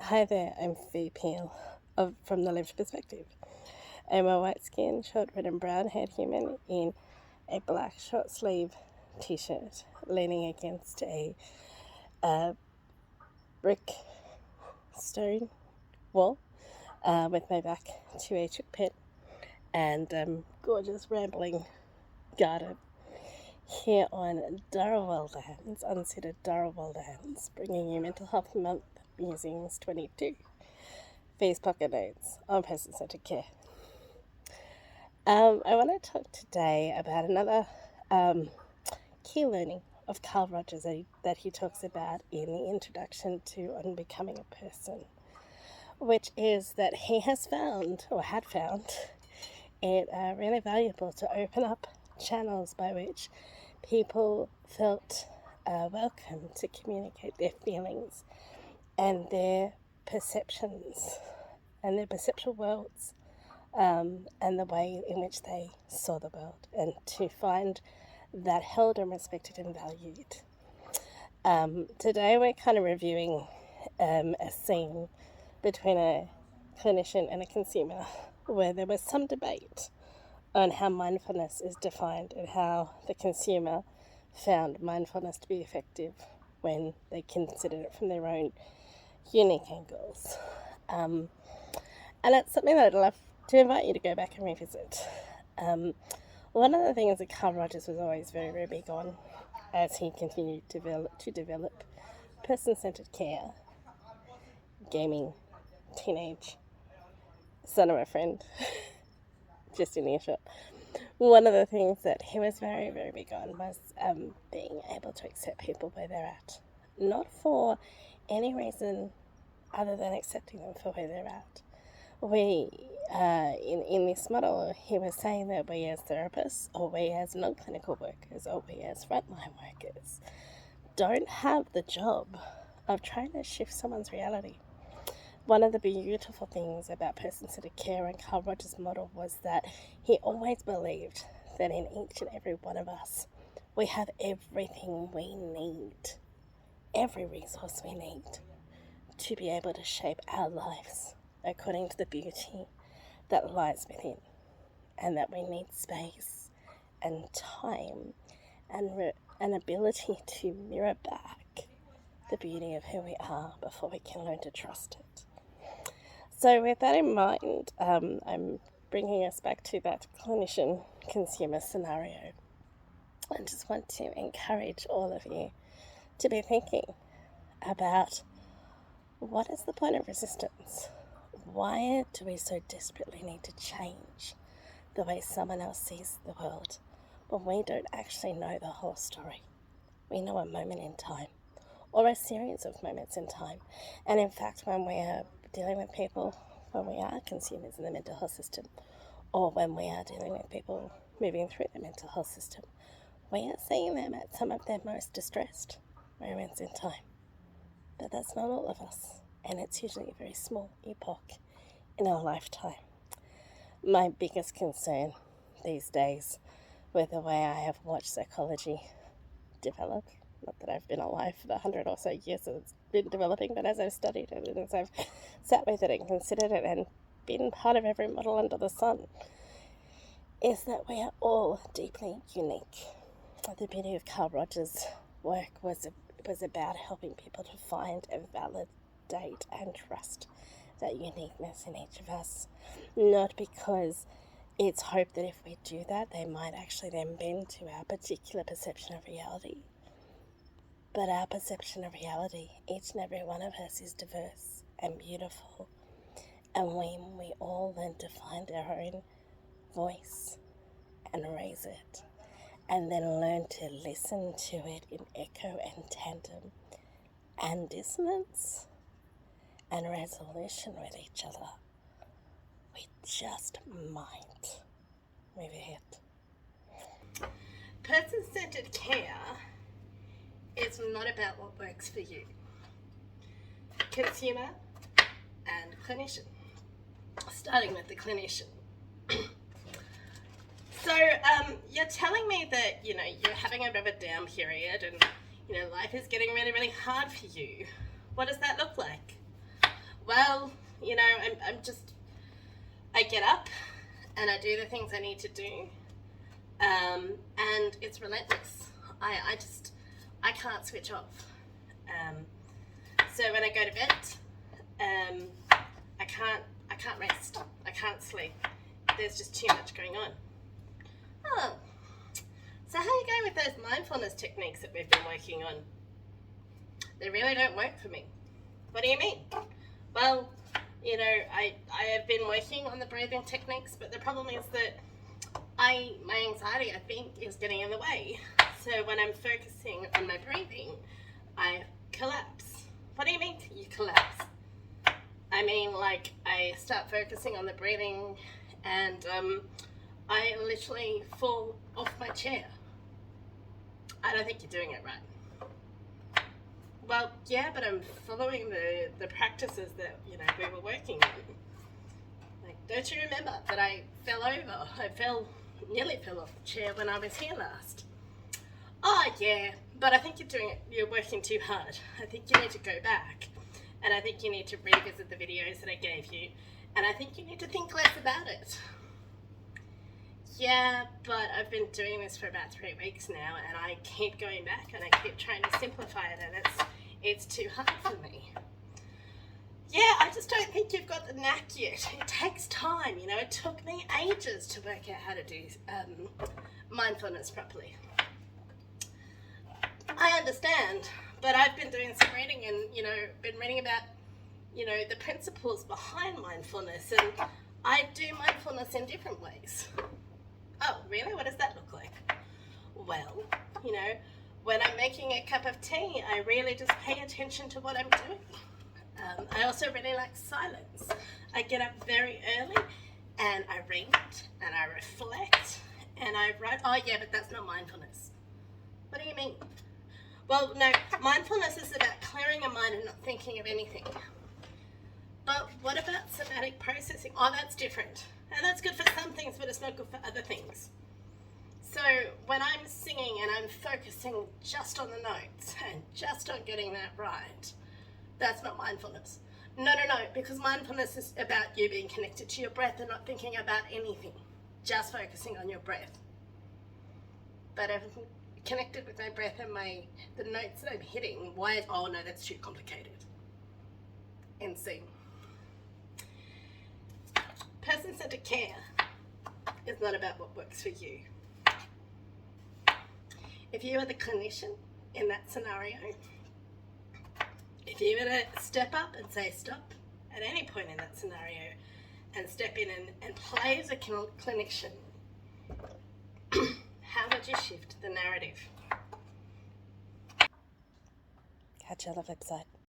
Hi there, I'm Fee Peel from the Lived Perspective. I'm a white-skinned, short-red and brown-haired human in a black short-sleeve t-shirt, leaning against a brick stone wall with my back to a chook pit and gorgeous rambling garden here on Dharawal Lands, unceded Dharawal Lands, bringing you Mental Health Month Musings 22. Face pocket notes on person-centered care. I want to talk today about another key learning of Carl Rogers that he talks about in the introduction to On Becoming a Person, which is that he has found, or had found, it really valuable to open up channels by which people felt welcome to communicate their feelings and their perceptions and their perceptual worlds, and the way in which they saw the world, and to find that held and respected and valued. Today we're kind of reviewing a scene between a clinician and a consumer where there was some debate on how mindfulness is defined and how the consumer found mindfulness to be effective when they considered it from their own unique angles. And it's something that I'd love to invite you to go back and revisit. One of the things that Carl Rogers was always very, very big on as he continued to develop person-centered care, gaming, teenage, son of a friend, just in earshot. One of the things that he was very, very big on was being able to accept people where they're at. Not for any reason other than accepting them for where they're at. We, in this model, he was saying that we as therapists, or we as non-clinical workers, or we as frontline workers, don't have the job of trying to shift someone's reality. One of the beautiful things about person-centered care and Carl Rogers' model was that he always believed that in each and every one of us, we have everything we need, every resource we need to be able to shape our lives according to the beauty that lies within, and that we need space and time and an ability to mirror back the beauty of who we are before we can learn to trust it. So with that in mind, I'm bringing us back to that clinician-consumer scenario. I just want to encourage all of you to be thinking about what is the point of resistance? Why do we so desperately need to change the way someone else sees the world when we don't actually know the whole story? We know a moment in time, or a series of moments in time. And in fact, when we are dealing with people, when we are consumers in the mental health system, or when we are dealing with people moving through the mental health system, we are seeing them at some of their most distressed moments in time. But that's not all of us, and it's usually a very small epoch in our lifetime. My biggest concern these days with the way I have watched psychology develop, not that I've been alive for the 100 or so years that it's been developing, but as I've studied it and as I've sat with it and considered it and been part of every model under the sun, is that we are all deeply unique. The beauty of Carl Rogers' work was about helping people to find and validate and trust that uniqueness in each of us. Not because it's hoped that if we do that, they might actually then bend to our particular perception of reality. But our perception of reality, each and every one of us, is diverse and beautiful. And when we all learn to find our own voice and raise it, and then learn to listen to it in echo and tandem and dissonance and resolution with each other, we just might move ahead. Person-centered care is not about what works for you. Consumer and clinician. Starting with the clinician. So you're telling me that, you're having a bit of a down period and, life is getting really, really hard for you. What does that look like? Well, you know, I get up and I do the things I need to do, and it's relentless. I can't switch off. So when I go to bed, I can't rest. I can't sleep. There's just too much going on. Oh, so how are you going with those mindfulness techniques that we've been working on? They really don't work for me. What do you mean? Well, you know, I have been working on the breathing techniques, but the problem is that my anxiety, I think, is getting in the way. So when I'm focusing on my breathing, I collapse. What do you mean you collapse? I mean, like, I start focusing on the breathing and I literally fall off my chair. I don't think you're doing it right. Well, yeah, but I'm following the practices that, you know, we were working on. Like, don't you remember that I fell over? Nearly fell off the chair when I was here last. Oh, yeah, but I think you're working too hard. I think you need to go back. And I think you need to revisit the videos that I gave you. And I think you need to think less about it. Yeah, but I've been doing this for about 3 weeks now, and I keep going back and I keep trying to simplify it, and it's too hard for me. Yeah, I just don't think you've got the knack yet. It takes time, you know. It took me ages to work out how to do mindfulness properly. I understand, but I've been doing some reading and, you know, been reading about, you know, the principles behind mindfulness, and I do mindfulness in different ways. Oh, really? What does that look like? Well, you know, when I'm making a cup of tea, I really just pay attention to what I'm doing. I also really like silence. I get up very early and I read and I reflect and I write. Oh yeah, but that's not mindfulness. What do you mean? Well, no, mindfulness is about clearing your mind and not thinking of anything. But what about somatic processing? Oh, that's different. And that's good for some things, but it's not good for other things. So when I'm singing and I'm focusing just on the notes and just on getting that right, that's not mindfulness. No, because mindfulness is about you being connected to your breath and not thinking about anything, just focusing on your breath. But if I'm connected with my breath and the notes that I'm hitting, oh no, that's too complicated. And sing. Person-centered care is not about what works for you. If you are the clinician in that scenario, if you were to step up and say stop at any point in that scenario and step in and play as a clinician, how would you shift the narrative? Catch you on the flip side.